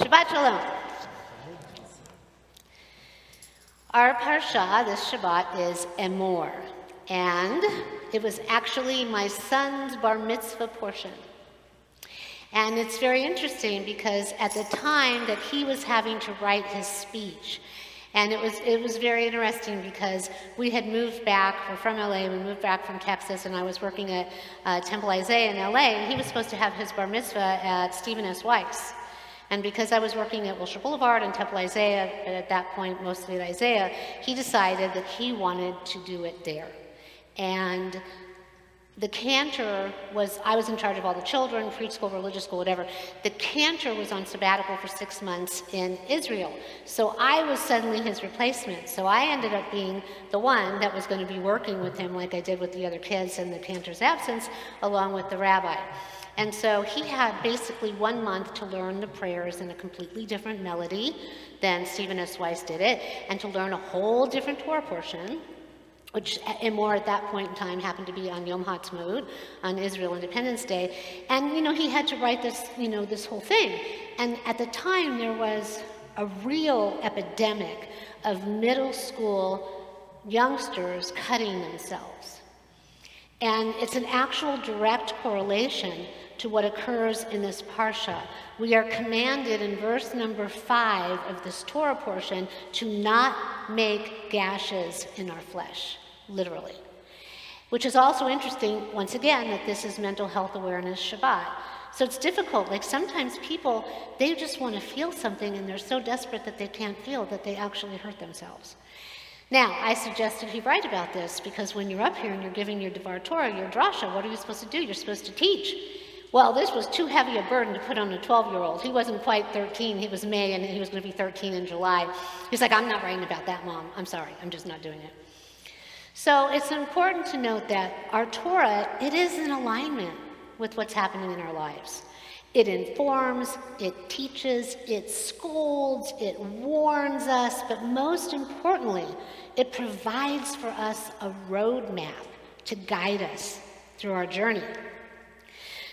Shabbat Shalom. Our parsha this Shabbat is Emor, and it was actually my son's bar mitzvah portion. And it's very interesting because at the time that he was having to write his speech, and it was very interesting because we had moved back, we're from LA, we moved back from Texas, and I was working at Temple Isaiah in LA, and he was supposed to have his bar mitzvah at Stephen S. Weiss. And because I was working at Wilshire Boulevard and Temple Isaiah, at that point mostly at Isaiah, he decided that he wanted to do it there. And the Cantor I was in charge of all the children, preschool, religious school, whatever. The Cantor was on sabbatical for 6 months in Israel. So I was suddenly his replacement. So I ended up being the one that was going to be working with him like I did with the other kids in the Cantor's absence, along with the rabbi. And so he had basically 1 month to learn the prayers in a completely different melody than Stephen S. Weiss did it, and to learn a whole different Torah portion, which Emor at that point in time happened to be on Yom Ha'atzmaut, on Israel Independence Day. And, he had to write this, this whole thing. And at the time, there was a real epidemic of middle school youngsters cutting themselves. And it's an actual direct correlation to what occurs in this parsha. We are commanded in verse number 5 of this Torah portion to not make gashes in our flesh, literally. Which is also interesting, once again, that this is Mental Health Awareness Shabbat. So it's difficult. Like sometimes people, they just want to feel something and they're so desperate that they can't feel that they actually hurt themselves. Now, I suggested he write about this because when you're up here and you're giving your Devar Torah, your drasha, what are you supposed to do? You're supposed to teach. Well, this was too heavy a burden to put on a 12-year-old. He wasn't quite 13. He was May, and he was going to be 13 in July. He's like, I'm not writing about that, Mom. I'm sorry. I'm just not doing it. So it's important to note that our Torah, it is in alignment with what's happening in our lives. It informs, it teaches, it scolds, it warns us, but most importantly, it provides for us a roadmap to guide us through our journey.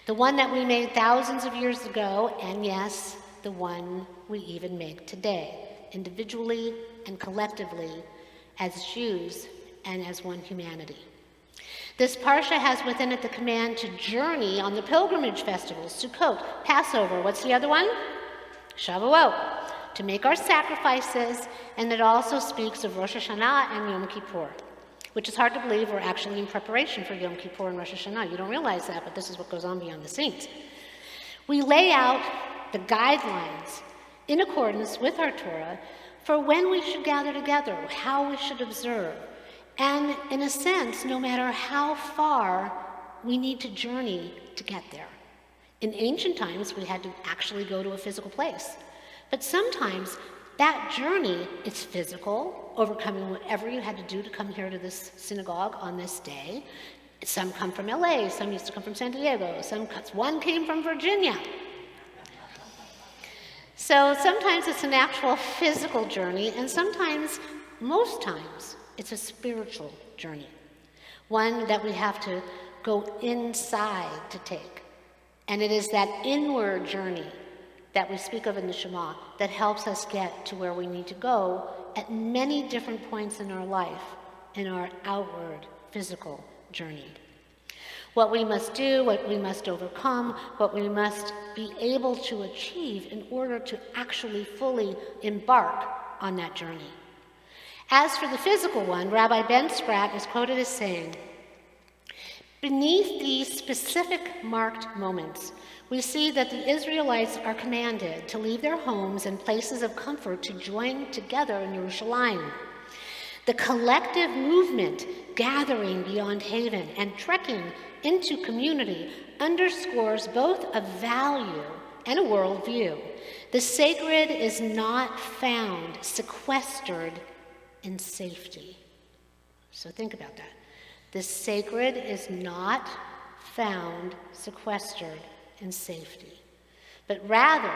The one that we made thousands of years ago, and yes, the one we even make today, individually and collectively, as Jews and as one humanity. This parsha has within it the command to journey on the pilgrimage festivals, Sukkot, Passover, what's the other one? Shavuot, to make our sacrifices, and it also speaks of Rosh Hashanah and Yom Kippur, which is hard to believe we're actually in preparation for Yom Kippur and Rosh Hashanah. You don't realize that, but this is what goes on behind the scenes. We lay out the guidelines in accordance with our Torah for when we should gather together, how we should observe, and in a sense, no matter how far we need to journey to get there. In ancient times, we had to actually go to a physical place. But sometimes that journey is physical, overcoming whatever you had to do to come here to this synagogue on this day. Some come from LA, some used to come from San Diego, one came from Virginia. So sometimes it's an actual physical journey, and sometimes, most times, it's a spiritual journey, one that we have to go inside to take. And it is that inward journey that we speak of in the Shema that helps us get to where we need to go at many different points in our life, in our outward physical journey. What we must do, what we must overcome, what we must be able to achieve in order to actually fully embark on that journey. As for the physical one, Rabbi Ben Spratt is quoted as saying, beneath these specific marked moments, we see that the Israelites are commanded to leave their homes and places of comfort to join together in Yerushalayim. The collective movement, gathering beyond haven and trekking into community, underscores both a value and a worldview. The sacred is not found sequestered in safety. So think about that. The sacred is not found sequestered in safety, but rather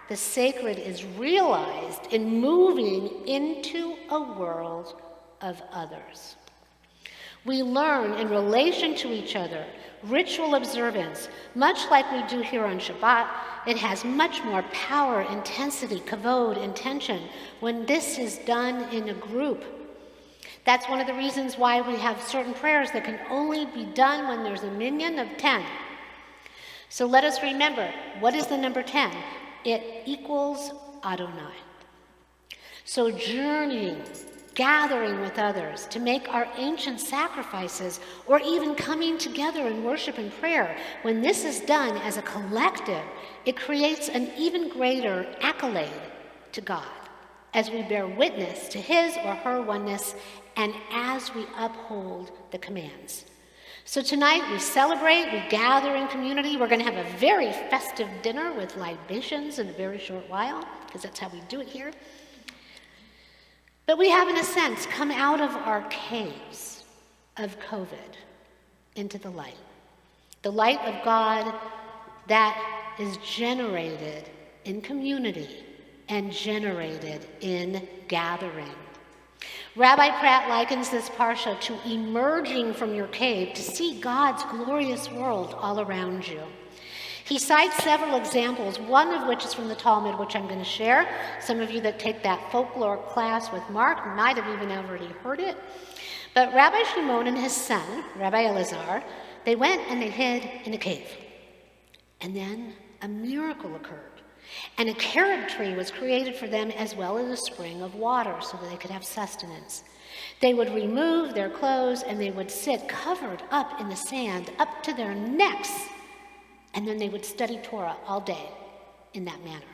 the sacred is realized in moving into a world of others. We learn in relation to each other, ritual observance, much like we do here on Shabbat. It has much more power, intensity, kavod, intention when this is done in a group. That's one of the reasons why we have certain prayers that can only be done when there's a minyan of 10. So let us remember, what is the number 10? It equals Adonai. So journeying, gathering with others to make our ancient sacrifices, or even coming together in worship and prayer, when this is done as a collective, it creates an even greater accolade to God as we bear witness to his or her oneness and as we uphold the commands. So tonight we celebrate, we gather in community. We're going to have a very festive dinner with libations in a very short while, because that's how we do it here. But we have, in a sense, come out of our caves of COVID into the light of God that is generated in community and generated in gathering. Rabbi Pratt likens this parsha to emerging from your cave to see God's glorious world all around you. He cites several examples, one of which is from the Talmud, which I'm going to share. Some of you that take that folklore class with Mark might have even already heard it. But Rabbi Shimon and his son, Rabbi Elazar, they went and they hid in a cave. And then a miracle occurred. And a carob tree was created for them, as well as a spring of water, so that they could have sustenance. They would remove their clothes and they would sit covered up in the sand up to their necks. And then they would study Torah all day in that manner.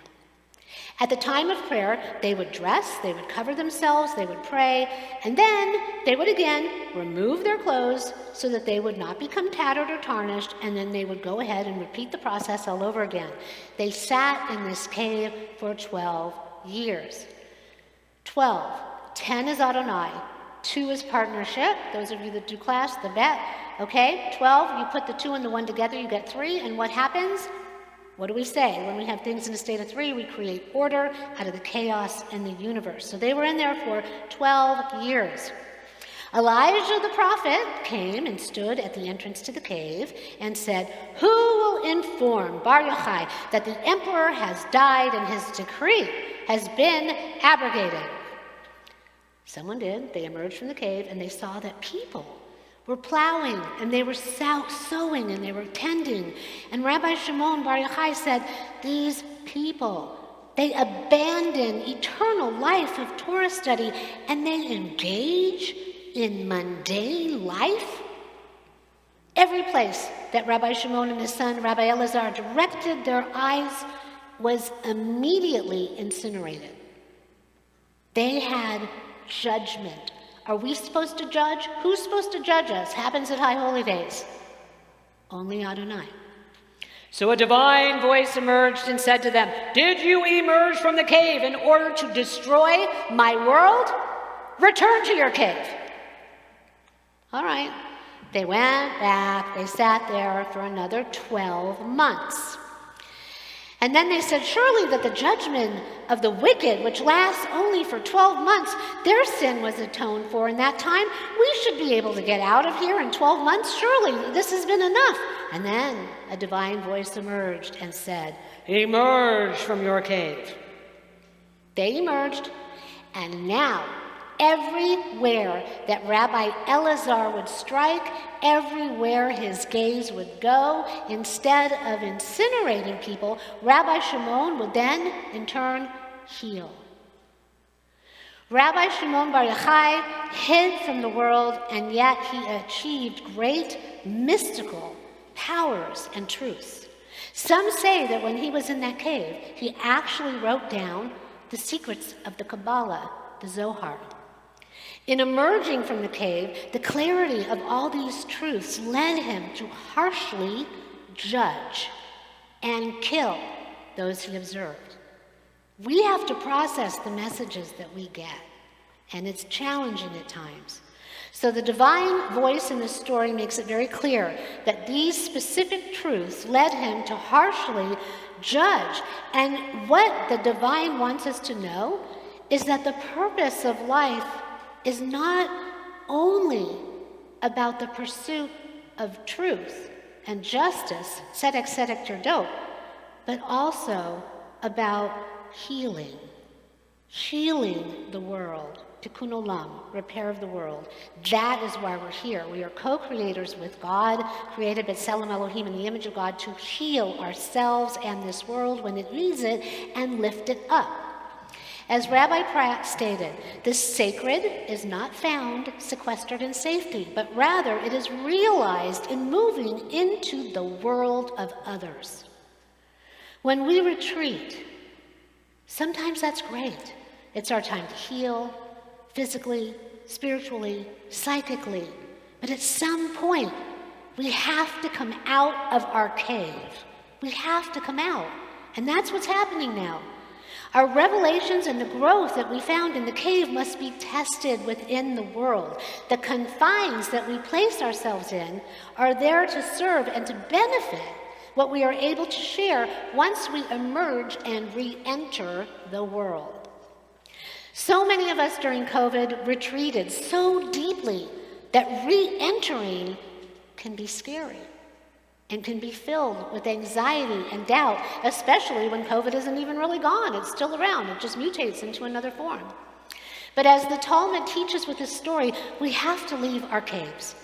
At the time of prayer, they would dress, they would cover themselves, they would pray, and then they would again remove their clothes so that they would not become tattered or tarnished, and then they would go ahead and repeat the process all over again. They sat in this cave for 12 years. 12. 10 is Adonai. 2 is partnership. Those of you that do class, the bet. Okay, 12, you put the 2 and the 1 together, you get 3, and what happens? What do we say? When we have things in a state of 3, we create order out of the chaos in the universe. So they were in there for 12 years. Elijah the prophet came and stood at the entrance to the cave and said, "Who will inform Bar Yochai that the emperor has died and his decree has been abrogated?" Someone did. They emerged from the cave and they saw that people were plowing and they were sowing and they were tending. And Rabbi Shimon Bar Yochai said, these people, they abandon eternal life of Torah study and they engage in mundane life. Every place that Rabbi Shimon and his son, Rabbi Elazar, directed their eyes was immediately incinerated. They had judgment. Are we supposed to judge? Who's supposed to judge us? Happens at High Holy Days. Only Adonai. So a divine voice emerged and said to them, "Did you emerge from the cave in order to destroy my world? Return to your cave." All right. They went back. They sat there for another 12 months. And then they said, surely that the judgment of the wicked, which lasts only for 12 months, their sin was atoned for in that time. We should be able to get out of here in 12 months. Surely this has been enough. And then a divine voice emerged and said, "Emerge from your cave." They emerged, and now everywhere that Rabbi Elazar would strike, everywhere his gaze would go, instead of incinerating people, Rabbi Shimon would then, in turn, heal. Rabbi Shimon Bar Yochai hid from the world, and yet he achieved great mystical powers and truths. Some say that when he was in that cave, he actually wrote down the secrets of the Kabbalah, the Zohar. In emerging from the cave, the clarity of all these truths led him to harshly judge and kill those he observed. We have to process the messages that we get, and it's challenging at times. So the divine voice in this story makes it very clear that these specific truths led him to harshly judge. And what the divine wants us to know is that the purpose of life is not only about the pursuit of truth, and justice, tzedek tzedek terdot, but also about healing the world, tikkun olam, repair of the world. That is why we're here. We are co-creators with God, created b'tselem Elohim, in the image of God, to heal ourselves and this world when it needs it and lift it up. As Rabbi Pratt stated, the sacred is not found sequestered in safety, but rather it is realized in moving into the world of others. When we retreat, sometimes that's great. It's our time to heal, physically, spiritually, psychically. But at some point, we have to come out of our cave. We have to come out. And that's what's happening now. Our revelations and the growth that we found in the cave must be tested within the world. The confines that we place ourselves in are there to serve and to benefit what we are able to share once we emerge and re-enter the world. So many of us during COVID retreated so deeply that re-entering can be scary and can be filled with anxiety and doubt, especially when COVID isn't even really gone. It's still around. It just mutates into another form. But as the Talmud teaches with this story, we have to leave our caves.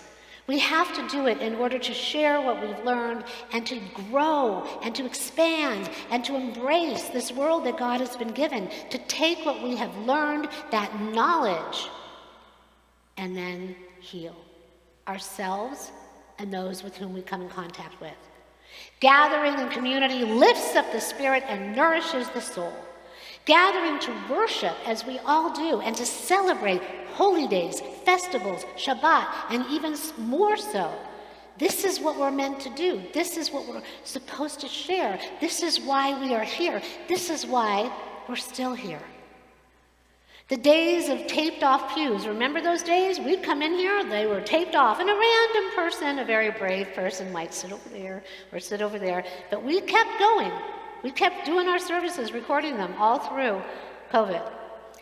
We have to do it in order to share what we've learned and to grow and to expand and to embrace this world that God has been given, to take what we have learned, that knowledge, and then heal ourselves and those with whom we come in contact with. Gathering in community lifts up the spirit and nourishes the soul. Gathering to worship, as we all do, and to celebrate holy days, festivals, Shabbat, and even more so. This is what we're meant to do. This is what we're supposed to share. This is why we are here. This is why we're still here. The days of taped off pews, remember those days? We'd come in here, they were taped off, and a random person, a very brave person, might sit over there or sit over there, but we kept going. We kept doing our services, recording them all through COVID.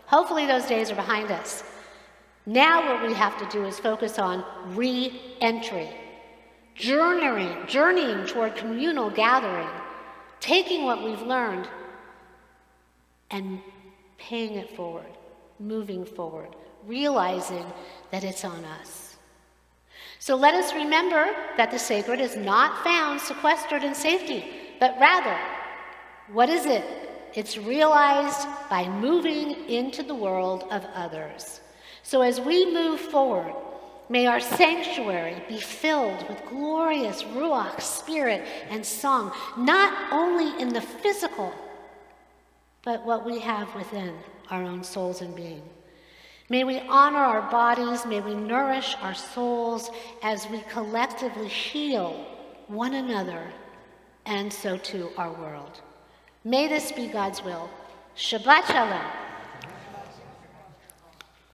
Hopefully those days are behind us. Now what we have to do is focus on re-entry, journeying toward communal gathering, taking what we've learned and paying it forward, moving forward, realizing that it's on us. So let us remember that the sacred is not found sequestered in safety, but rather, what is it? It's realized by moving into the world of others. So as we move forward, may our sanctuary be filled with glorious Ruach, spirit, and song, not only in the physical, but what we have within our own souls and being. May we honor our bodies, may we nourish our souls as we collectively heal one another, and so too our world. May this be God's will. Shabbat Shalom.